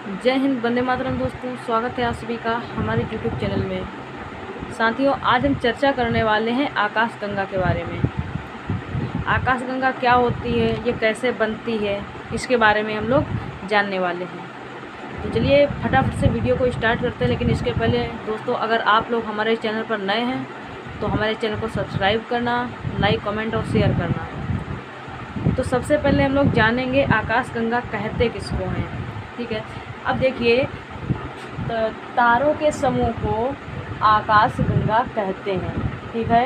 जय हिंद, वंदे मातरम। दोस्तों, स्वागत है आप सभी का हमारे यूट्यूब चैनल में। साथियों, आज हम चर्चा करने वाले हैं आकाशगंगा के बारे में। आकाशगंगा क्या होती है, ये कैसे बनती है, इसके बारे में हम लोग जानने वाले हैं। तो चलिए फटाफट से वीडियो को स्टार्ट करते हैं। लेकिन इसके पहले दोस्तों, अगर आप लोग हमारे चैनल पर नए हैं तो हमारे चैनल को सब्सक्राइब करना, लाइक, कमेंट और शेयर करना। तो सबसे पहले हम लोग जानेंगे आकाशगंगा कहते किसको हैं। ठीक है, अब देखिए, तारों के समूह को आकाशगंगा कहते हैं। ठीक है,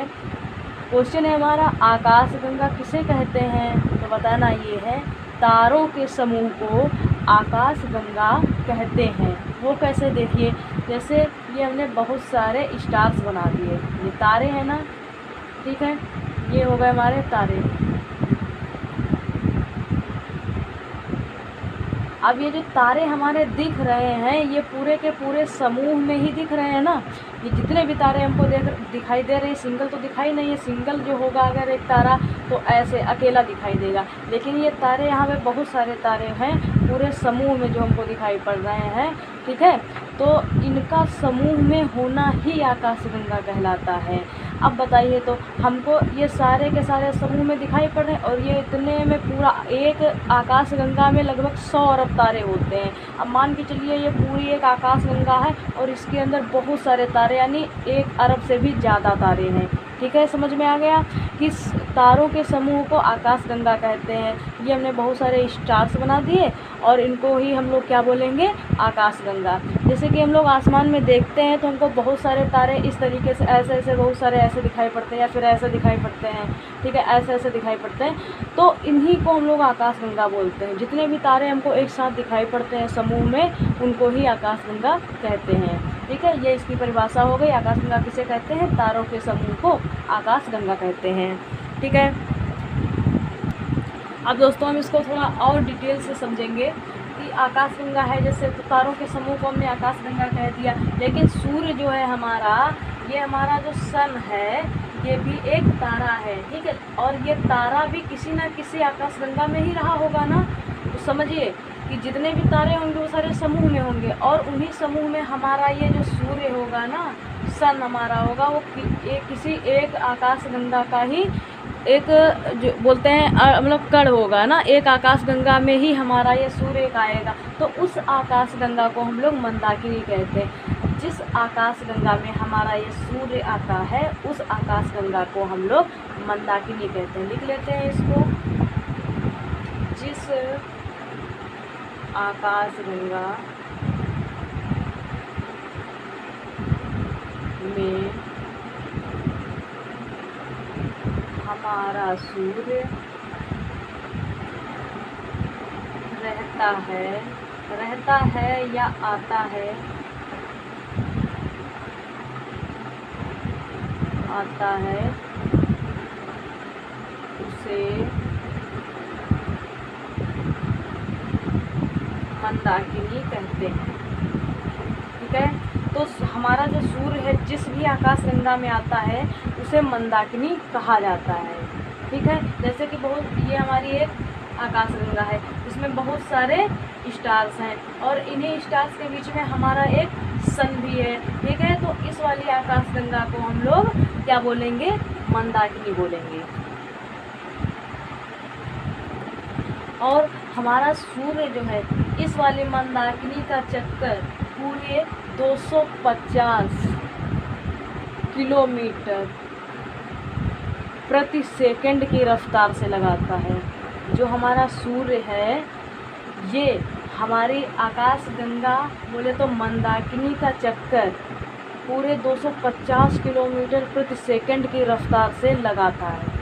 क्वेश्चन है हमारा, आकाशगंगा किसे कहते हैं? तो बताना ये है, तारों के समूह को आकाशगंगा कहते हैं। वो कैसे? देखिए, जैसे ये हमने बहुत सारे स्टार्स बना दिए, ये तारे हैं ना। ठीक है, ये हो गए हमारे तारे। अब ये जो तारे हमारे दिख रहे हैं, ये पूरे के पूरे समूह में ही दिख रहे हैं ना। ये जितने भी तारे हमको दिखाई दे रहे हैं, सिंगल तो दिखाई नहीं है। सिंगल जो होगा अगर एक तारा, तो ऐसे अकेला दिखाई देगा। लेकिन ये तारे, यहाँ पे बहुत सारे तारे हैं पूरे समूह में जो हमको दिखाई पड़ रहे हैं। ठीक है, तो इनका समूह में होना ही आकाशगंगा कहलाता है। अब बताइए, तो हमको ये सारे के सारे समूह में दिखाई पड़ रहे हैं, और ये इतने में पूरा एक आकाशगंगा में लगभग 100 अरब तारे होते हैं। अब मान के चलिए ये पूरी एक आकाशगंगा है और इसके अंदर बहुत सारे तारे, यानी 1 अरब से भी ज़्यादा तारे हैं। ठीक है, समझ में आ गया कि तारों के समूह को आकाशगंगा कहते हैं। ये हमने बहुत सारे स्टार्स बना दिए और इनको ही हम लोग क्या बोलेंगे? आकाशगंगा। जैसे कि हम लोग आसमान में देखते हैं तो हमको बहुत सारे तारे इस तरीके से ऐसे ऐसे बहुत सारे ऐसे दिखाई पड़ते हैं, या फिर ऐसे दिखाई पड़ते हैं। ठीक है, ऐसे ऐसे दिखाई पड़ते हैं, तो इन्हीं को हम लोग आकाशगंगा बोलते हैं। जितने भी तारे हमको एक साथ दिखाई पड़ते हैं समूह में, उनको ही आकाशगंगा कहते हैं। ठीक है, ये इसकी परिभाषा हो गई। आकाशगंगा किसे कहते हैं? तारों के समूह को आकाशगंगा कहते हैं। ठीक है, अब दोस्तों हम इसको थोड़ा और डिटेल से समझेंगे कि आकाशगंगा है जैसे, तो तारों के समूह को हमने आकाशगंगा कह दिया। लेकिन सूर्य जो है हमारा, ये हमारा जो सन है, ये भी एक तारा है। ठीक है, और ये तारा भी किसी न किसी आकाशगंगा में ही रहा होगा ना। तो समझिए कि जितने भी तारे होंगे वो सारे समूह में होंगे, और उन्हीं समूह में हमारा ये जो सूर्य होगा ना, सन हमारा होगा, वो किसी एक आकाशगंगा का ही एक, जो बोलते हैं मतलब कण होगा ना। एक आकाशगंगा में ही हमारा ये सूर्य आएगा, तो उस आकाशगंगा को हम लोग मंदाकिनी कहते हैं। जिस आकाशगंगा में हमारा ये सूर्य आता है, उस आकाशगंगा को हम लोग मंदाकिनी कहते हैं। लिख लेते हैं इसको। जिस आकाशगंगा में हमारा सूर्य रहता है या आता है, उसे मंदाकिनी कहते हैं। ठीक है, तो हमारा जो सूर्य है जिस भी आकाशगंगा में आता है उसे मंदाकिनी कहा जाता है। ठीक है, जैसे कि ये हमारी एक आकाशगंगा है, इसमें बहुत सारे स्टार्स हैं, और इन्हीं स्टार्स के बीच में हमारा एक सन भी है। ठीक है, तो इस वाली आकाशगंगा को हम लोग क्या बोलेंगे? मंदाकिनी बोलेंगे। और हमारा सूर्य जो है, इस वाले मंदाकिनी का चक्कर पूरे 250 किलोमीटर प्रति सेकंड की रफ्तार से लगाता है। जो हमारा सूर्य है, ये हमारी आकाशगंगा बोले तो मंदाकिनी का चक्कर पूरे 250 किलोमीटर प्रति सेकंड की रफ्तार से लगाता है।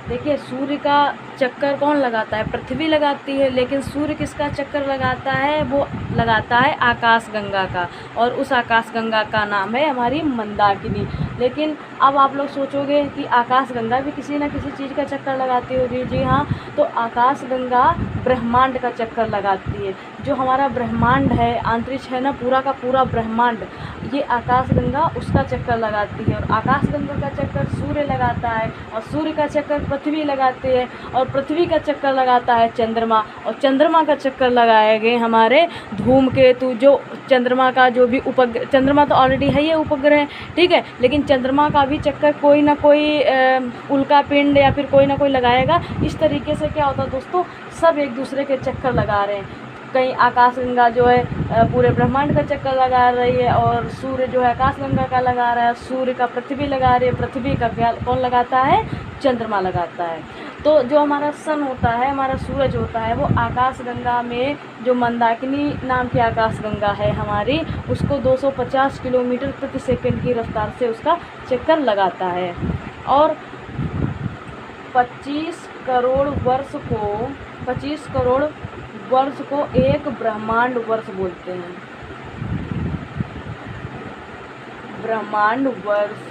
देखिए, सूर्य का चक्कर कौन लगाता है? पृथ्वी लगाती है, लेकिन सूर्य किसका चक्कर लगाता है? वो लगाता है आकाशगंगा का, और उस आकाशगंगा का नाम है हमारी मंदाकिनी। लेकिन अब आप लोग सोचोगे कि आकाशगंगा भी किसी न किसी चीज़ का चक्कर लगाती होगी। जी हाँ, तो आकाशगंगा ब्रह्मांड का चक्कर लगाती है। जो हमारा ब्रह्मांड है, अंतरिक्ष है ना, पूरा का पूरा ब्रह्मांड, ये आकाशगंगा उसका चक्कर लगाती है, और आकाशगंगा का चक्कर सूर्य लगाता है, और सूर्य का चक्कर पृथ्वी लगाती है, और पृथ्वी का चक्कर लगाता है चंद्रमा, और चंद्रमा का चक्कर लगाएंगे हमारे धूमकेतु, जो चंद्रमा का जो भी उपग्रह, चंद्रमा तो ऑलरेडी है ये उपग्रह, ठीक है, लेकिन चंद्रमा का भी चक्कर कोई ना कोई उल्का पिंड या फिर कोई ना कोई लगाएगा। इस तरीके से क्या होता है दोस्तों, सब एक दूसरे के चक्कर लगा रहे हैं। कहीं आकाशगंगा जो है पूरे ब्रह्मांड का चक्कर लगा रही है, और सूर्य जो है आकाशगंगा का लगा रहा है, सूर्य का पृथ्वी लगा रही है, पृथ्वी का कौन लगाता है, चंद्रमा लगाता है। तो जो हमारा सन होता है, हमारा सूरज होता है, वो आकाशगंगा में जो मंदाकिनी नाम की आकाशगंगा है हमारी, उसको 250 किलोमीटर प्रति सेकंड की रफ्तार से उसका चक्कर लगाता है। और 25 करोड़ वर्ष को एक ब्रह्मांड वर्ष बोलते हैं। ब्रह्मांड वर्ष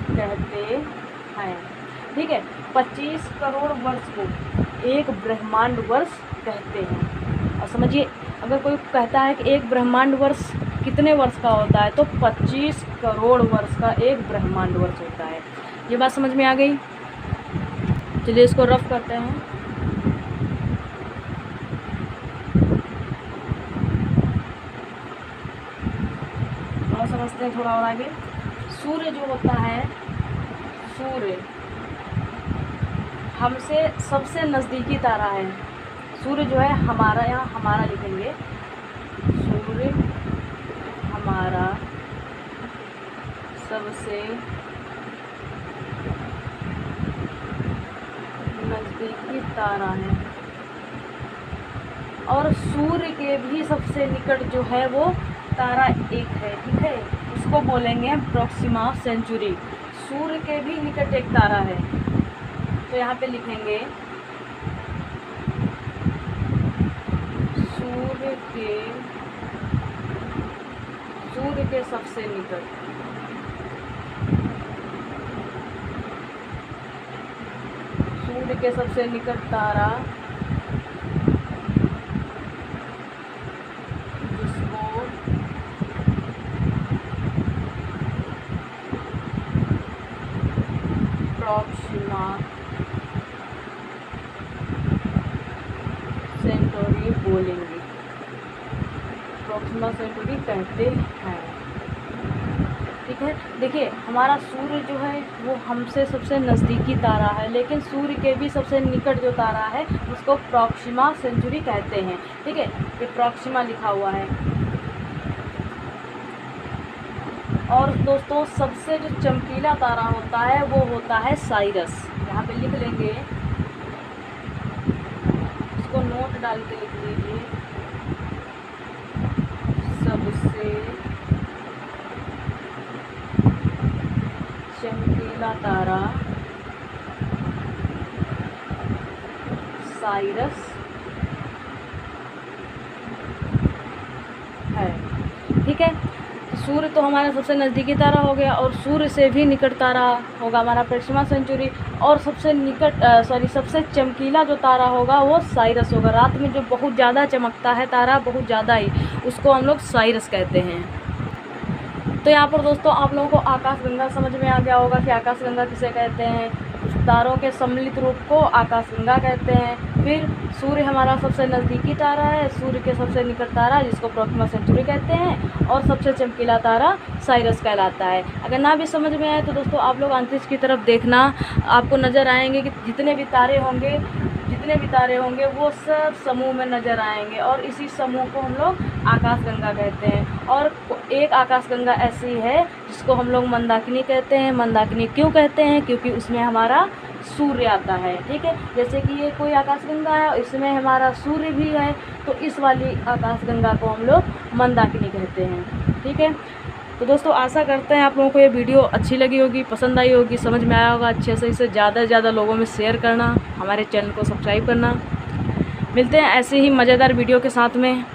कहते हैं, ठीक है। 25 करोड़ वर्ष को एक ब्रह्मांड वर्ष कहते हैं। और समझिए, अगर कोई कहता है कि एक ब्रह्मांड वर्ष कितने वर्ष का होता है, तो 25 करोड़ वर्ष का एक ब्रह्मांड वर्ष होता है। ये बात समझ में आ गई? चलिए इसको रफ करते हैं। और समझते हैं थोड़ा और आगे। सूर्य जो होता है, सूर्य हमसे सबसे नज़दीकी तारा है। सूर्य जो है हमारा, यहाँ हमारा लिखेंगे, सूर्य हमारा सबसे नज़दीकी तारा है, और सूर्य के भी सबसे निकट जो है वो तारा एक है, ठीक है, उसको बोलेंगे प्रॉक्सिमा सेंचुरी। सूर्य के भी निकट एक तारा है, तो यहाँ पे लिखेंगे सूर्य के सबसे निकट, सूर्य के सबसे निकट तारा, जिसको प्रॉक्सिमा सेंटोरी बोलेंगे, प्रॉक्सिमा सेंटोरी कहते हैं, ठीक है। देखिए, हमारा सूर्य जो है वो हमसे सबसे नज़दीकी तारा है, लेकिन सूर्य के भी सबसे निकट जो तारा है उसको प्रॉक्सिमा सेंचुरी कहते हैं, ठीक है। ये प्रॉक्सिमा लिखा हुआ है। और दोस्तों, सबसे जो चमकीला तारा होता है वो होता है साइरस। यहाँ पे लिख लेंगे, इसको नोट डाल के लिख लीजिए, सबसे चमकीला तारा साइरस है, ठीक है। सूर्य तो हमारा सबसे नज़दीकी तारा हो गया, और सूर्य से भी निकट तारा होगा हमारा प्रॉक्सिमा सेंचुरी, और सबसे निकट सबसे चमकीला जो तारा होगा वो साइरस होगा। रात में जो बहुत ज़्यादा चमकता है तारा, बहुत ज़्यादा ही, उसको हम लोग साइरस कहते हैं। तो यहाँ पर दोस्तों आप लोगों को आकाशगंगा समझ में आ गया होगा कि आकाशगंगा किसे कहते हैं। तारों के सम्मिलित रूप को आकाशगंगा कहते हैं। फिर सूर्य हमारा सबसे नज़दीकी तारा है, सूर्य के सबसे निकट तारा जिसको प्रॉक्सिमा सेंचुरी कहते हैं, और सबसे चमकीला तारा साइरस कहलाता है। अगर ना भी समझ में आए तो दोस्तों आप लोग अंतरिक्ष की तरफ देखना, आपको नज़र आएंगे कि जितने भी तारे होंगे वो सब समूह में नज़र आएंगे, और इसी समूह को हम लोग आकाशगंगा कहते हैं। और एक आकाशगंगा ऐसी है जिसको हम लोग मंदाकिनी कहते हैं। मंदाकिनी क्यों कहते हैं? क्योंकि उसमें हमारा सूर्य आता है, ठीक है। जैसे कि ये कोई आकाशगंगा है, इसमें हमारा सूर्य भी है, तो इस वाली आकाशगंगा को हम लोग मंदाकिनी कहते हैं, ठीक है। तो दोस्तों आशा करते हैं आप लोगों को ये वीडियो अच्छी लगी होगी, पसंद आई होगी, समझ में आया होगा। अच्छे से इसे ज़्यादा से ज़्यादा लोगों में शेयर करना, हमारे चैनल को सब्सक्राइब करना। मिलते हैं ऐसे ही मज़ेदार वीडियो के साथ में,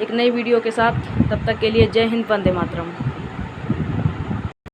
एक नई वीडियो के साथ। तब तक के लिए जय हिंद, वंदे मातरम।